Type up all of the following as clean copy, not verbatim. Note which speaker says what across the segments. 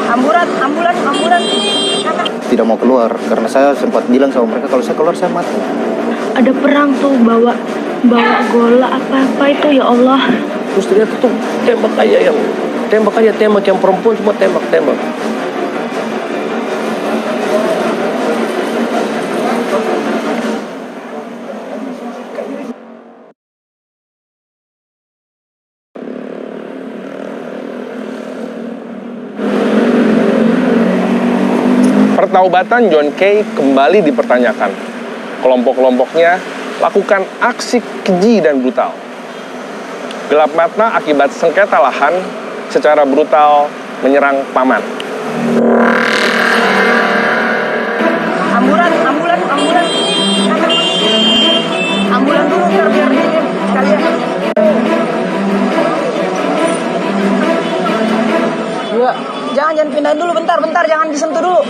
Speaker 1: Ambulan.
Speaker 2: Tidak mau keluar karena saya sempat bilang sama mereka kalau saya keluar saya mati.
Speaker 1: Ada perang tuh, bawa gola apa itu, ya Allah.
Speaker 3: Terus ternyata tuh tembak yang perempuan cuma tembak.
Speaker 4: Pertaubatan John Kay kembali dipertanyakan. Kelompok-kelompoknya lakukan aksi keji dan brutal. Gelap mata akibat sengketa lahan secara brutal menyerang paman.
Speaker 1: Ambulan dulu biar ini sekalian. Juga, jangan pindahin dulu, bentar, jangan disentuh dulu.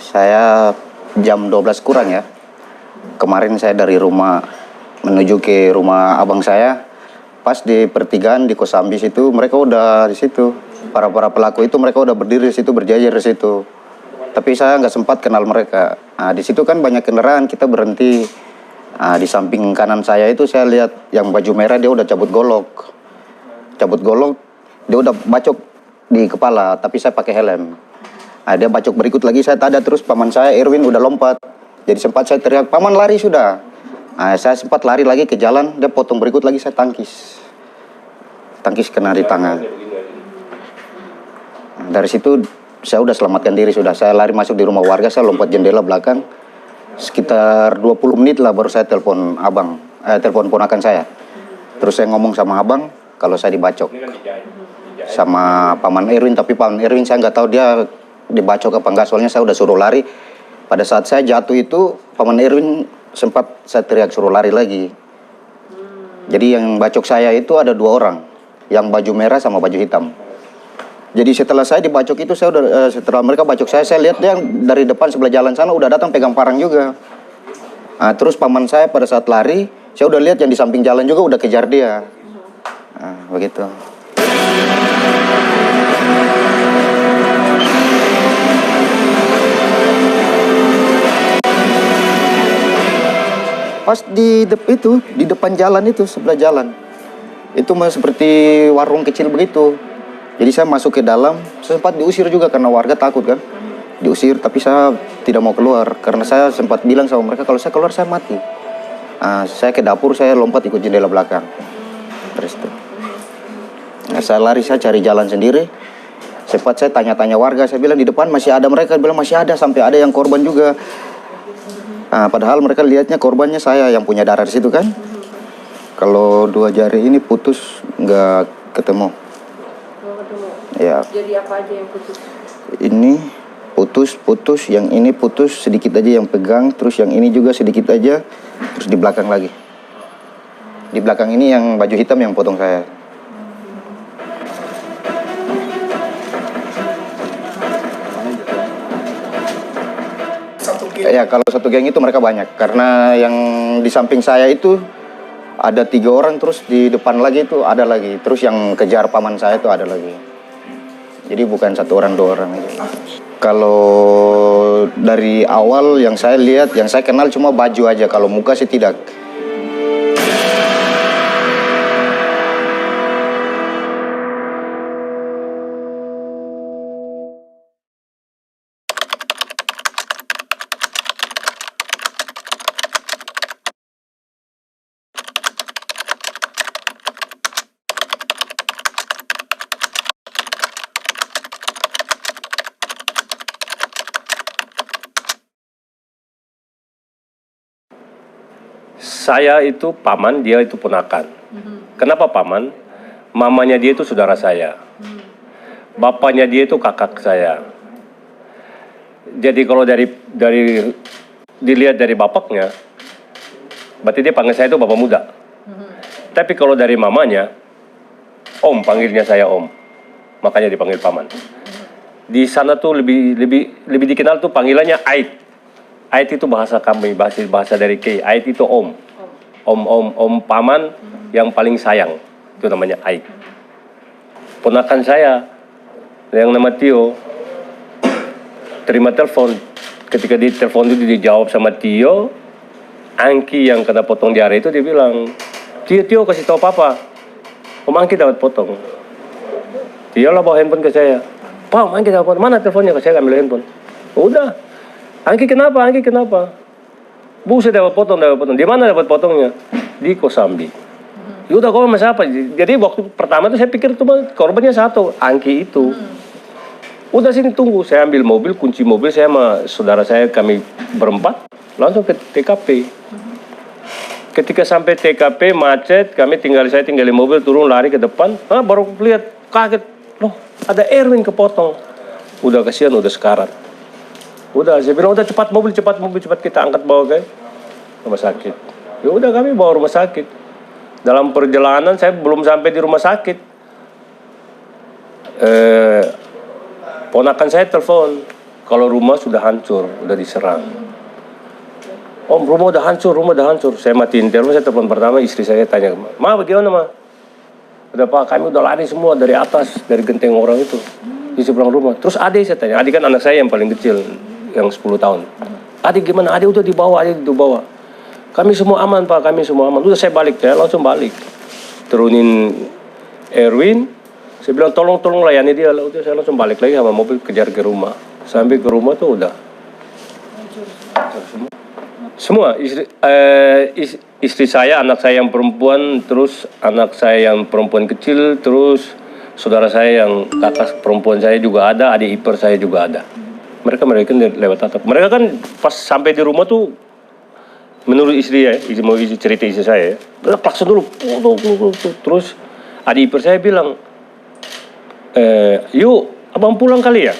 Speaker 2: Saya jam 12 kurang ya. Kemarin saya dari rumah menuju ke rumah abang saya. Pas di pertigaan di Kosambi situ, mereka udah di situ. Para pelaku itu mereka udah berdiri di situ, berjajar di situ. Tapi saya nggak sempat kenal mereka. Nah, di situ kan banyak kendaraan, kita berhenti. Nah, di samping kanan saya itu saya lihat yang baju merah dia udah cabut golok, dia udah bacok di kepala, tapi saya pakai helm. Nah, dia bacok berikut lagi, saya tada terus paman saya Erwin udah lompat. Jadi sempat saya teriak, paman lari sudah. Nah, saya sempat lari lagi ke jalan, dia potong berikut lagi, saya tangkis kena di tangan. Nah, dari situ saya udah selamatkan diri sudah. Saya lari masuk di rumah warga, saya lompat jendela belakang. Sekitar 20 menit lah baru saya telepon ponakan saya. Terus saya ngomong sama abang kalau saya dibacok sama paman Erwin, tapi paman Erwin saya nggak tahu dia dibacok apa enggak, soalnya saya udah suruh lari. Pada saat saya jatuh itu paman Erwin sempat saya teriak suruh lari lagi. Jadi yang bacok saya itu ada 2 orang, yang baju merah sama baju hitam. Jadi setelah saya dibacok itu setelah mereka bacok saya lihat dia dari depan sebelah jalan sana udah datang pegang parang juga. Nah, terus paman saya pada saat lari, saya udah lihat yang di samping jalan juga udah kejar dia. Nah, begitu. Pas di depan jalan itu, sebelah jalan. Itu seperti warung kecil begitu. Jadi saya masuk ke dalam, saya sempat diusir juga karena warga takut kan. Diusir, tapi saya tidak mau keluar. Karena saya sempat bilang sama mereka, kalau saya keluar saya mati. Saya ke dapur, saya lompat ikut jendela belakang. Terus itu. Nah, saya lari, saya cari jalan sendiri. Sempat saya tanya-tanya warga, saya bilang di depan masih ada, mereka bilang masih ada, sampai ada yang korban juga. Padahal mereka lihatnya korbannya saya yang punya darah di situ kan. Kalau 2 jari ini putus, nggak ketemu. Ya.
Speaker 1: Jadi apa aja yang putus?
Speaker 2: Ini putus, yang ini putus sedikit aja yang pegang, terus yang ini juga sedikit aja, terus di belakang lagi. Di belakang ini yang baju hitam yang potong saya. Ya, kalau satu geng itu mereka banyak, karena yang di samping saya itu ada 3 orang, terus di depan lagi itu ada lagi, terus yang kejar paman saya itu ada lagi. Jadi bukan 1 orang 2 orang aja. Kalau dari awal yang saya lihat, yang saya kenal cuma baju aja, kalau muka sih tidak.
Speaker 3: Saya itu paman, dia itu ponakan. Kenapa paman? Mamanya dia itu saudara saya. Bapaknya dia itu kakak saya. Jadi kalau dilihat dari bapaknya, berarti dia panggil saya itu bapak muda. Tapi kalau dari mamanya, Om, panggilnya saya Om. Makanya dipanggil paman. Di sana tuh lebih dikenal tuh panggilannya Ait. Ait itu bahasa kami, bahasa dari K. Ait itu Om. Om paman yang paling sayang. Itu namanya Ait. Ponakan saya yang nama Tio terima telepon. Ketika di telepon itu dijawab sama Tio, Angki yang kena potong jari itu dia bilang, Tio kasih tahu papa, Om Angki dapat potong. Tio lah bawa handphone ke saya. Pak, Om Angki dapat potong. Mana teleponnya? Saya ambil handphone. Udah. Angki kenapa? Bu, saya dapat potong. Di mana dapat potongnya? Di Kosambi. Yaudah, kau sama siapa? Jadi waktu pertama tuh saya pikir cuma korbannya satu, Angki itu. Udah sini tunggu, saya ambil mobil, kunci mobil saya sama saudara saya, kami berempat, langsung ke TKP. Ketika sampai TKP macet, saya tinggal di mobil, turun lari ke depan, baru lihat, kaget, loh ada Erwin kepotong. Udah kasihan, udah sekarat. Udah, saya bilang, udah cepat mobil, cepat kita angkat bawa ke rumah sakit. Ya udah kami bawa rumah sakit. Dalam perjalanan saya belum sampai di rumah sakit. Ponakan saya telepon, kalau rumah sudah hancur, udah diserang. Om, rumah udah hancur. Saya matiin telepon, saya telepon pertama, istri saya tanya, Ma, bagaimana, Ma? Udah Pak, kami udah lari semua dari atas, dari genteng orang itu, di seberang rumah. Terus adik saya tanya, adik kan anak saya yang paling kecil, yang 10 tahun. Adik gimana? Adik udah dibawa. Kami semua aman, Pak, Udah saya balik, saya langsung balik. Turunin Erwin, saya bilang tolong layani dia. Udah saya langsung balik lagi sama mobil kejar ke rumah. Sampai ke rumah tuh udah semua istri saya, anak saya yang perempuan, terus anak saya yang perempuan kecil, terus saudara saya yang kakak perempuan saya juga ada, adik ipar saya juga ada. Mereka lewat atap. Mereka kan pas sampai di rumah tuh, menurut istri ya, cerita istri saya, klakson dulu, terus adik ipar saya bilang, yuk abang pulang kali ya.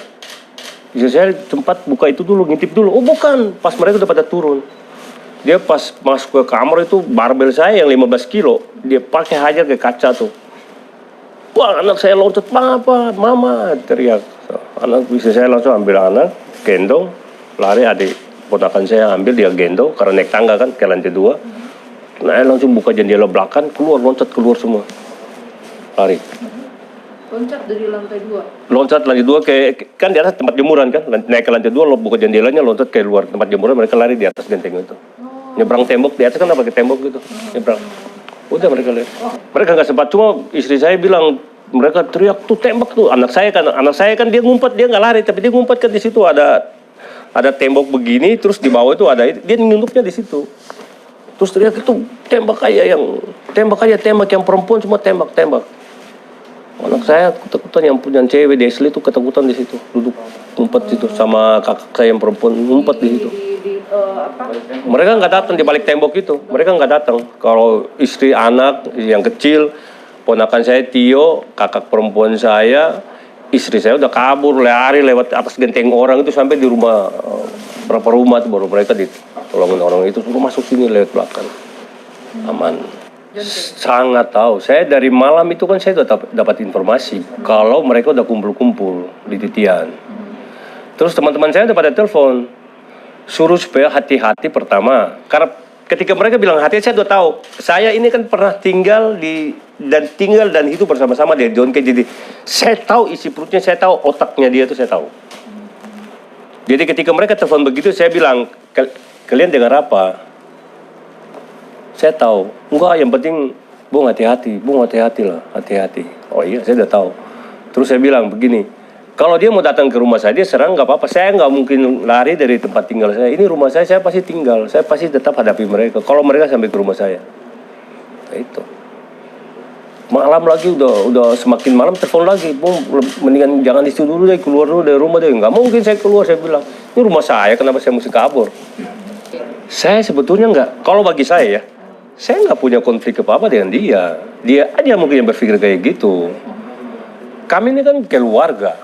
Speaker 3: Istri saya tempat buka itu dulu, ngintip dulu. Oh bukan, pas mereka udah pada turun. Dia pas masuk ke kamar itu, barbel saya yang 15 kilo, dia pakai hajar ke kaca tuh. Wah, anak saya loncat, Papa, Mama, teriak. Anak istri saya langsung ambil anak, gendong, lari, adik ponakan saya ambil, dia gendong, karena naik tangga kan, ke lantai 2. Nah, langsung buka jendela belakang, loncat keluar semua. Lari.
Speaker 5: Loncat dari lantai 2?
Speaker 3: Loncat lantai 2, kan di atas tempat jemuran kan, naik ke lantai 2, buka jendelanya, loncat ke luar tempat jemuran, mereka lari di atas genteng itu. Nyebrang tembok, di atas kan pakai tembok gitu, nyebrang. Udah mereka lihat. Mereka nggak sempat, cuma istri saya bilang, mereka teriak tuh tembak tuh. Anak saya kan dia ngumpet, dia nggak lari, tapi dia ngumpet kan di situ ada tembok begini, terus di bawah itu ada, dia nyelundupnya di situ. Terus teriak itu tembak yang perempuan semua tembak. Anak saya ketakutan, yang punya cewek Desli itu ketakutan di situ, duduk ngumpet situ sama kakak saya yang perempuan ngumpet di situ. Mereka nggak datang di balik tembok itu, mereka nggak datang. Kalau istri anak yang kecil, ponakan saya Tio, kakak perempuan saya, istri saya udah kabur, lari lewat atas genteng orang itu sampai di rumah, berapa rumah tuh baru mereka ditolongin orang itu, suruh masuk sini lewat belakang, aman. Sangat tahu. Saya dari malam itu kan saya udah dapat informasi kalau mereka udah kumpul-kumpul di Titian. Terus teman-teman saya udah pada telepon, suruh supaya hati-hati pertama. Karena ketika mereka bilang hati, saya udah tahu. Saya ini kan pernah tinggal dan hidup bersama-sama di John K. Jadi saya tahu isi perutnya, saya tahu otaknya dia itu saya tahu. Jadi ketika mereka telepon begitu, saya bilang, kalian dengar apa? Saya tahu. Enggak, yang penting Bung hati-hati lah, hati-hati. Oh iya, saya udah tahu. Terus saya bilang begini, kalau dia mau datang ke rumah saya, dia serang nggak apa-apa. Saya nggak mungkin lari dari tempat tinggal saya. Ini rumah saya pasti tinggal. Saya pasti tetap hadapi mereka. Kalau mereka sampai ke rumah saya, nah, itu. Malam lagi udah semakin malam telepon lagi, Bung, mendingan jangan di situ dulu deh, keluar dulu dari rumah deh. Nggak mungkin saya keluar, saya bilang. Ini rumah saya, kenapa saya mesti kabur? Saya sebetulnya nggak. Kalau bagi saya ya. Saya nggak punya konflik apa-apa dengan dia. Dia aja mungkin yang berpikir kayak gitu. Kami ini kan keluarga.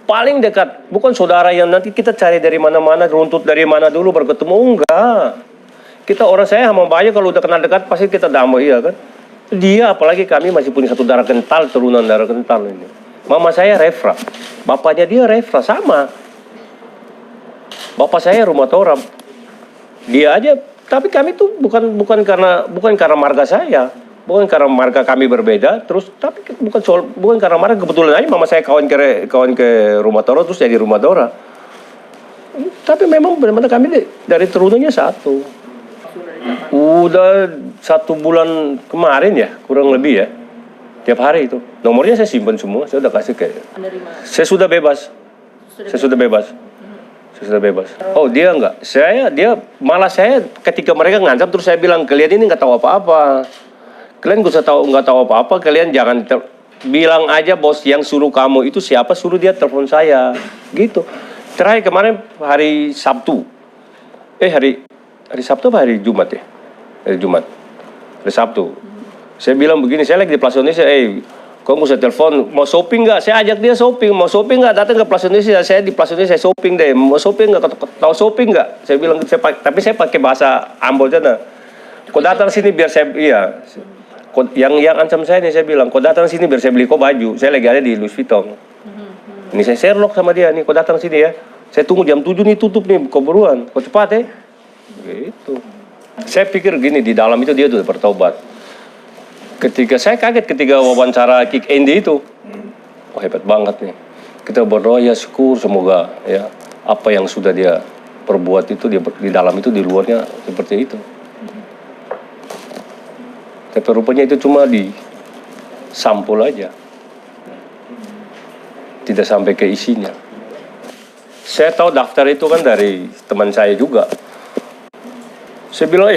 Speaker 3: Paling dekat. Bukan saudara yang nanti kita cari dari mana-mana, runtut dari mana dulu baru ketemu. Enggak. Kita orang saya sama Mbak kalau udah kenal dekat pasti kita damai, ya kan? Dia, apalagi kami masih punya satu darah kental, turunan darah kental ini. Mama saya refra, bapaknya dia refra, sama. Bapak saya rheumatora, dia aja. Tapi kami tuh bukan karena marga saya, bukan karena marga kami berbeda. Terus tapi bukan karena marga, kebetulan aja mama saya kawan ke rheumatora terus jadi rheumatora. Tapi memang benar-benar kami dari turunannya satu. Udah 1 bulan kemarin ya, kurang lebih ya. Tiap hari itu. Nomornya saya simpan semua, saya udah kasih ke. Saya sudah bebas. Saya sudah bebas. Oh, dia enggak. Dia malah saya ketika mereka ngancam terus saya bilang, kalian ini nggak tahu apa-apa. Kalian nggak tahu apa-apa, kalian jangan bilang aja bos yang suruh kamu itu siapa, suruh dia telepon saya. Gitu. Terakhir kemarin hari Sabtu. Hari Sabtu apa hari Jumat ya? Hari Jumat. Hari Sabtu. Saya bilang begini, saya lagi di Plaza Indonesia, kau nggak usah telepon, mau shopping nggak? Saya ajak dia shopping, mau shopping nggak? Datang ke Plaza Indonesia, saya di Plaza Indonesia, saya shopping deh. Mau shopping nggak? Tahu shopping nggak? Saya bilang, tapi saya pakai bahasa Ambon sana. Kau datang sini biar saya, yang ancam saya nih, saya bilang, kau datang sini biar saya beli kau baju. Saya lagi ada di Louis Vuitton. Ini saya Sherlock sama dia nih, kau datang sini ya. Saya tunggu jam 7 nih tutup nih, kau buruan, kau cepat ya. Gitu. Saya pikir gini, di dalam itu dia sudah bertobat. Saya kaget ketika wawancara Kick Andy itu. Oh, hebat banget nih. Kita berdoa ya syukur semoga ya apa yang sudah dia perbuat itu dia di dalam itu, di luarnya seperti itu. Tapi rupanya itu cuma di sampul aja. Tidak sampai ke isinya. Saya tahu daftar itu kan dari teman saya juga. Saya bilang,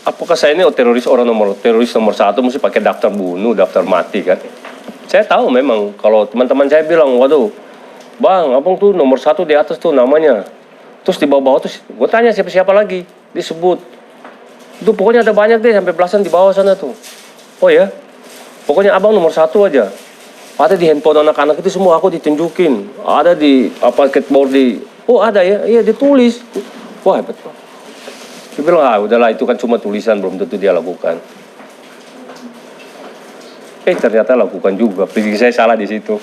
Speaker 3: apakah saya ini teroris nomor 1 mesti pakai daftar bunuh, daftar mati kan? Saya tahu memang kalau teman-teman saya bilang, waduh, bang, abang tuh nomor 1 di atas tuh namanya. Terus di bawah-bawah tuh, gue tanya siapa-siapa lagi disebut. Itu pokoknya ada banyak deh, sampai belasan di bawah sana tuh. Oh ya, pokoknya abang nomor 1 aja. Ada di handphone anak-anak itu semua aku ditunjukin. Ada di skateboard di, ada ya, iya ditulis. Wah, hebat banget. Dia bilang, udahlah itu kan cuma tulisan, belum tentu dia lakukan. Ternyata lakukan juga. Pikir saya salah di situ.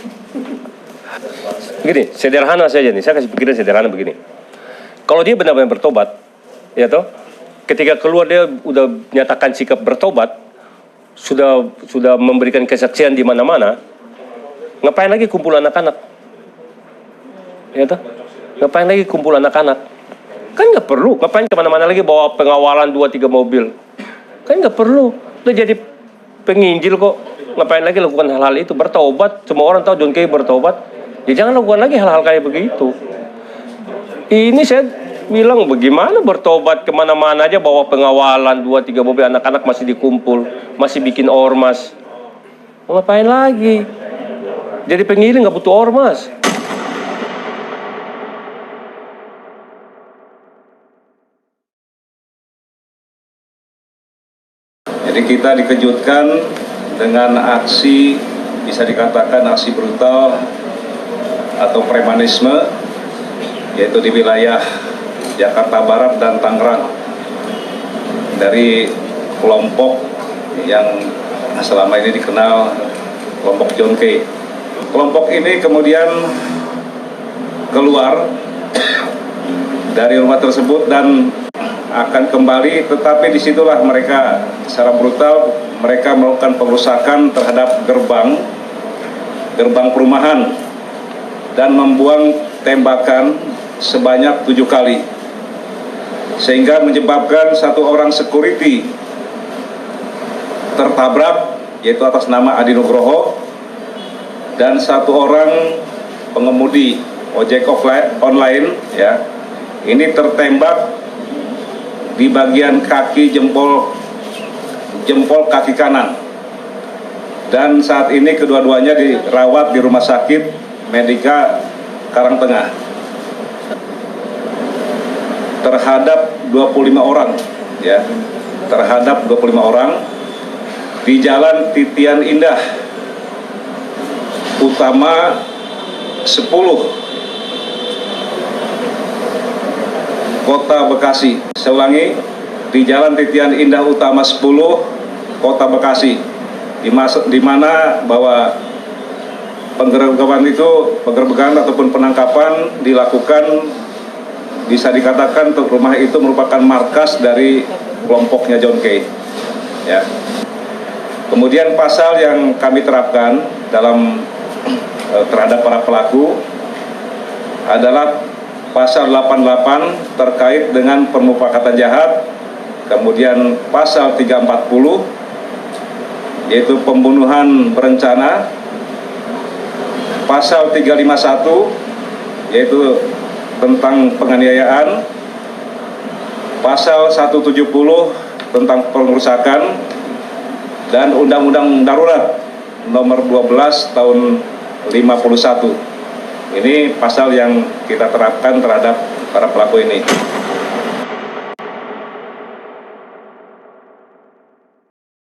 Speaker 3: Begini, sederhana saja nih. Saya kasih pikiran sederhana begini. Kalau dia benar-benar bertobat, ya toh, ketika keluar dia udah nyatakan sikap bertobat, sudah memberikan kesaksian di mana-mana, ngapain lagi kumpul anak-anak? Ya toh, ngapain lagi kumpul anak-anak? Kan nggak perlu, ngapain kemana-mana lagi bawa pengawalan 2-3 mobil? Kan nggak perlu, udah jadi penginjil kok. Ngapain lagi lakukan hal-hal itu? Bertobat, semua orang tahu John Kay bertobat. Ya jangan lakukan lagi hal-hal kayak begitu. Ini saya bilang bagaimana bertobat kemana-mana aja bawa pengawalan 2-3 mobil, anak-anak masih dikumpul, masih bikin ormas. Mau ngapain lagi? Jadi pengiring nggak butuh ormas.
Speaker 6: Jadi kita dikejutkan dengan aksi, bisa dikatakan aksi brutal atau premanisme, yaitu di wilayah Jakarta Barat dan Tangerang, dari kelompok yang selama ini dikenal kelompok John Kay. Kelompok ini kemudian keluar dari rumah tersebut dan akan kembali, tetapi disitulah mereka secara brutal mereka melakukan pengerusakan terhadap gerbang perumahan dan membuang tembakan sebanyak 7 kali, sehingga menyebabkan 1 orang security tertabrak, yaitu atas nama Adi Nugroho, dan 1 orang pengemudi ojek online ya, ini tertembak di bagian kaki jempol kaki kanan, dan saat ini kedua-duanya dirawat di Rumah Sakit Medika Karangtengah. Terhadap 25 orang ya, terhadap 25 orang di Jalan Titian Indah Utama 10 Kota Bekasi. Saya ulangi, di Jalan Titian Indah Utama 10 Kota Bekasi, di mana bahwa penggerbekan ataupun penangkapan dilakukan, bisa dikatakan rumah itu merupakan markas dari kelompoknya John Kay. Ya. Kemudian pasal yang kami terapkan dalam terhadap para pelaku adalah pasal 88 terkait dengan permufakatan jahat, kemudian pasal 340 yaitu pembunuhan berencana, pasal 351 yaitu tentang penganiayaan, pasal 170 tentang pengerusakan, dan Undang-Undang Darurat nomor 12 tahun 51. Ini pasal yang kita terapkan terhadap para pelaku ini.